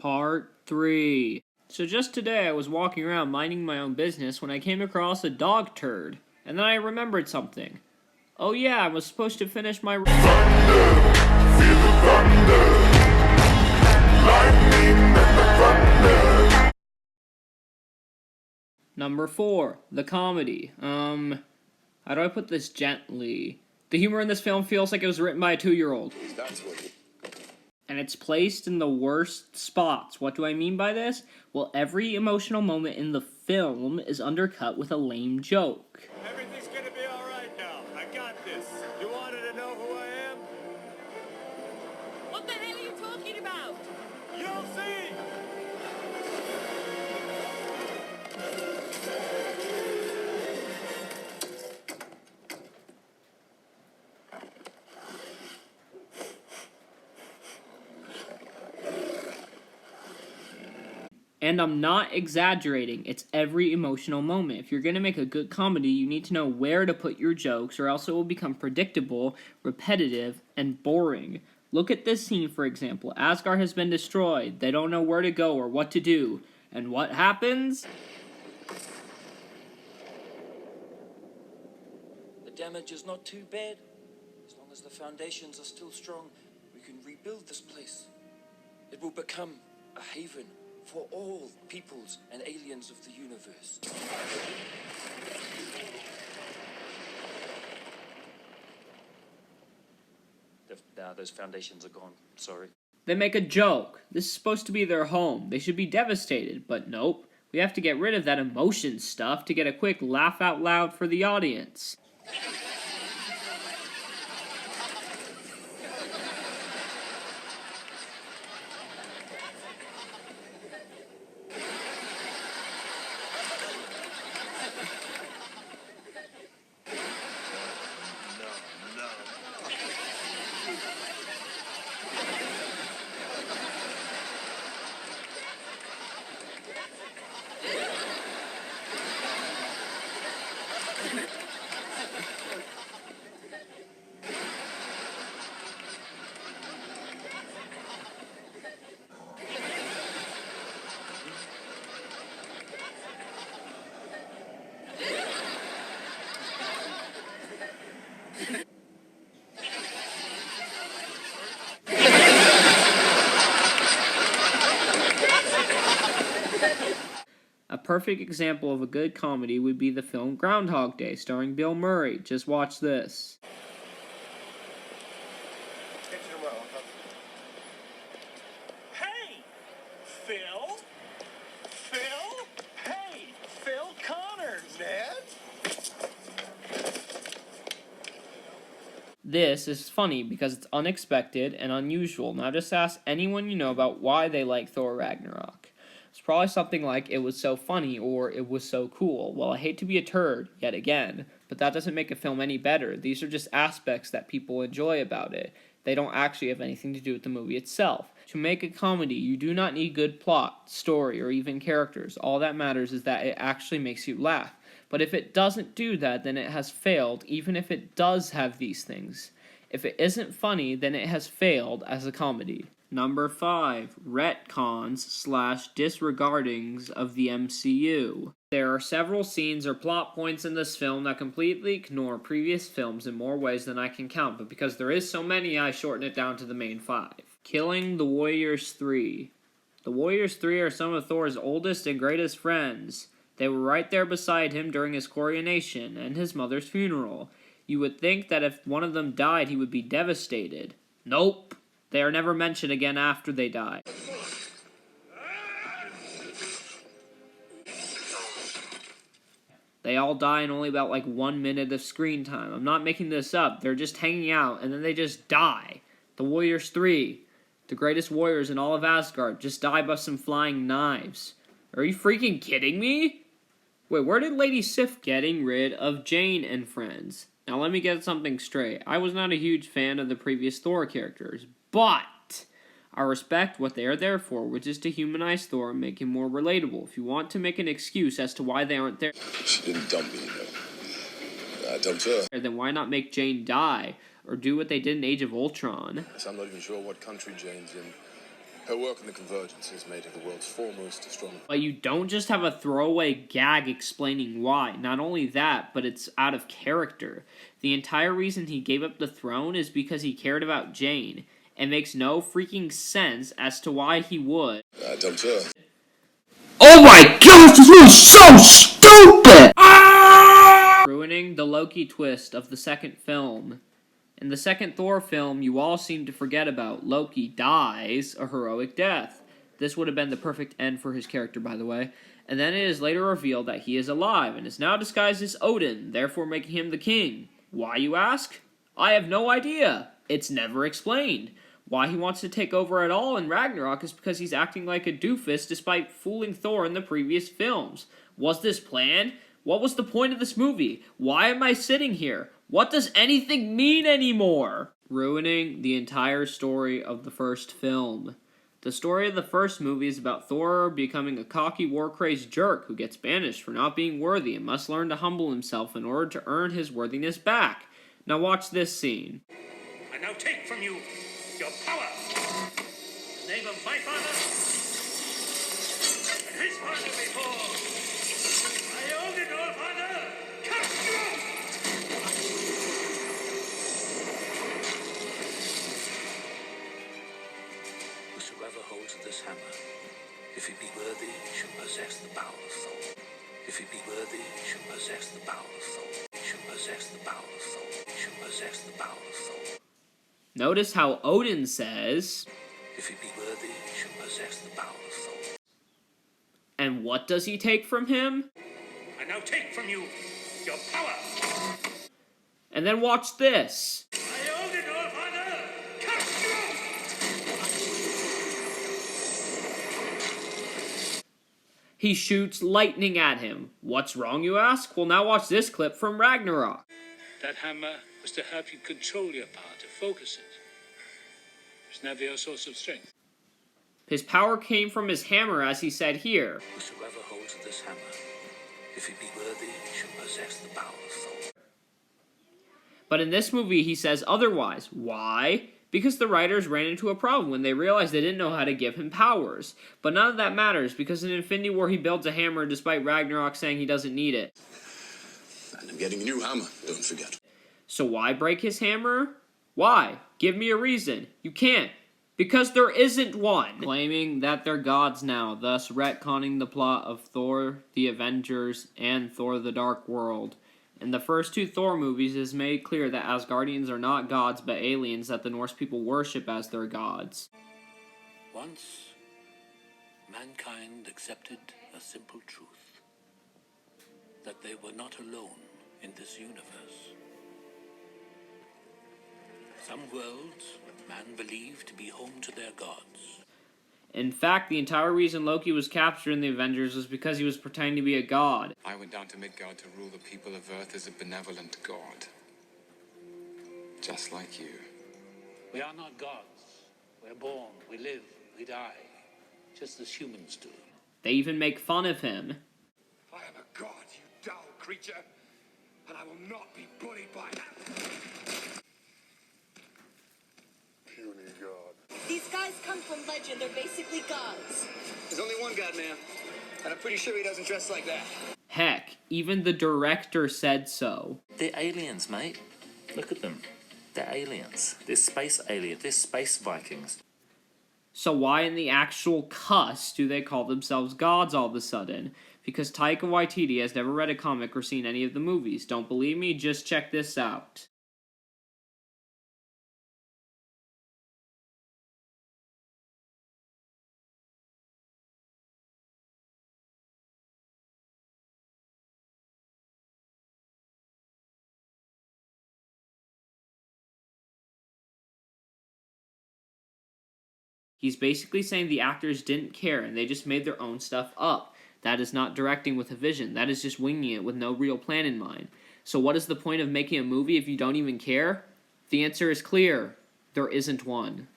Part 3. So just today I was walking around minding my own business when I came across a dog turd. And then I remembered something. Oh yeah, I was supposed to finish my... Thunder, feel the thunder, lightning and the thunder. Number 4, the comedy. How do I put this gently? The humor in this film feels like it was written by a 2-year-old. And it's placed in the worst spots. What do I mean by this? Well, every emotional moment in the film is undercut with a lame joke. Everything's gonna be alright now. I got this. You wanted to know who I am? What the hell are you talking about? You'll see! And I'm not exaggerating, it's every emotional moment. If you're gonna make a good comedy, you need to know where to put your jokes, or else it will become predictable, repetitive, and boring. Look at this scene, for example. Asgard has been destroyed. They don't know where to go or what to do. And what happens? The damage is not too bad. As long as the foundations are still strong, we can rebuild this place. It will become a haven for all peoples and aliens of the universe. Those foundations are gone. Sorry. They make a joke. This is supposed to be their home. They should be devastated, but nope. We have to get rid of that emotion stuff to get a quick laugh out loud for the audience. A perfect example of a good comedy would be the film Groundhog Day, starring Bill Murray. Just watch this. Hey! Phil? Phil? Hey! Phil Connors, man! This is funny because it's unexpected and unusual. Now just ask anyone you know about why they like Thor Ragnarok. It's probably something like, it was so funny, or it was so cool. Well, I hate to be a turd, yet again, but that doesn't make a film any better. These are just aspects that people enjoy about it. They don't actually have anything to do with the movie itself. To make a comedy, you do not need good plot, story, or even characters. All that matters is that it actually makes you laugh. But if it doesn't do that, then it has failed, even if it does have these things. If it isn't funny, then it has failed as a comedy. Number 5, retcons/disregardings of the MCU. There are several scenes or plot points in this film that completely ignore previous films in more ways than I can count, but because there is so many, I shorten it down to the main 5. Killing the Warriors 3. The Warriors 3 are some of Thor's oldest and greatest friends. They were right there beside him during his coronation and his mother's funeral. You would think that if one of them died, he would be devastated. Nope. They are never mentioned again after they die. They all die in only about 1 minute of screen time. I'm not making this up. They're just hanging out, and then they just die. The Warriors 3, the greatest warriors in all of Asgard, just die by some flying knives. Are you freaking kidding me? Wait, where did Lady Sif getting rid of Jane and friends? Now let me get something straight. I was not a huge fan of the previous Thor characters, but I respect what they are there for, which is to humanize Thor and make him more relatable. If you want to make an excuse as to why they aren't there... She didn't dump me, I dumped her. Then why not make Jane die, or do what they did in Age of Ultron? So I'm not even sure what country Jane's in. Her work in the Convergence has made her the world's foremost astronomer. But you don't just have a throwaway gag explaining why. Not only that, but it's out of character. The entire reason he gave up the throne is because he cared about Jane. It makes no freaking sense as to why he would. Don't tell. Oh my gosh, this movie's so stupid! Ruining the Loki twist of the second film. In the second Thor film, you all seem to forget about. Loki dies a heroic death. This would have been the perfect end for his character, by the way. And then it is later revealed that he is alive and is now disguised as Odin, therefore making him the king. Why, you ask? I have no idea. It's never explained. Why he wants to take over at all in Ragnarok is because he's acting like a doofus despite fooling Thor in the previous films. Was this planned? What was the point of this movie? Why am I sitting here? What does anything mean anymore? Ruining the entire story of the first film. The story of the first movie is about Thor becoming a cocky, war-crazed jerk who gets banished for not being worthy and must learn to humble himself in order to earn his worthiness back. Now watch this scene. I now take from you your power. In the name of my father and his father before. I own it, all father. Cast you out! Whosoever holds this hammer, if he be worthy, shall possess the bowl of Thor. If he be worthy, shall possess the bowl of Thor. Shall possess the bowl of Thor. Shall possess the bowl of Thor. Notice how Odin says, If he be worthy, shall possess the bowl of Thor. and what does he take from him? I now take from you your power. And then watch this. I own it, all father. Cast you out! He shoots lightning at him. What's wrong, you ask? Well, now watch this clip from Ragnarok. That hammer was to help you control your power, to focus it. It's never your source of strength. His power came from his hammer, as he said here. Whosoever holds this hammer, if he be worthy, shall possess the bowl of Thor. But in this movie, he says otherwise. Why? Because the writers ran into a problem when they realized they didn't know how to give him powers. But none of that matters, because in Infinity War he builds a hammer despite Ragnarok saying he doesn't need it. And I'm getting a new hammer, don't forget. So why break his hammer? Why? Give me a reason. You can't. Because there isn't one. Claiming that they're gods now, thus retconning the plot of Thor, the Avengers, and Thor the Dark World. In the first two Thor movies, it is made clear that Asgardians are not gods but aliens that the Norse people worship as their gods. Once, mankind accepted a simple truth. That they were not alone in this universe. Some worlds man believed to be home to their gods. In fact, the entire reason Loki was captured in the Avengers was because he was pretending to be a god. I went down to Midgard to rule the people of Earth as a benevolent god. Just like you. We are not gods. We're born, we live, we die. Just as humans do. They even make fun of him. I am a god, you dull creature, and I will not be bullied by that. Puny god. These guys come from legend. They're basically gods. There's only one god, man. And I'm pretty sure he doesn't dress like that. Heck, even the director said so. They're aliens, mate. Look at them. They're aliens. They're space aliens. They're space Vikings. So why in the actual cuss do they call themselves gods all of a sudden? Because Taika Waititi has never read a comic or seen any of the movies. Don't believe me? Just check this out. He's basically saying the actors didn't care and they just made their own stuff up. That is not directing with a vision. That is just winging it with no real plan in mind. So what is the point of making a movie if you don't even care? The answer is clear. There isn't one.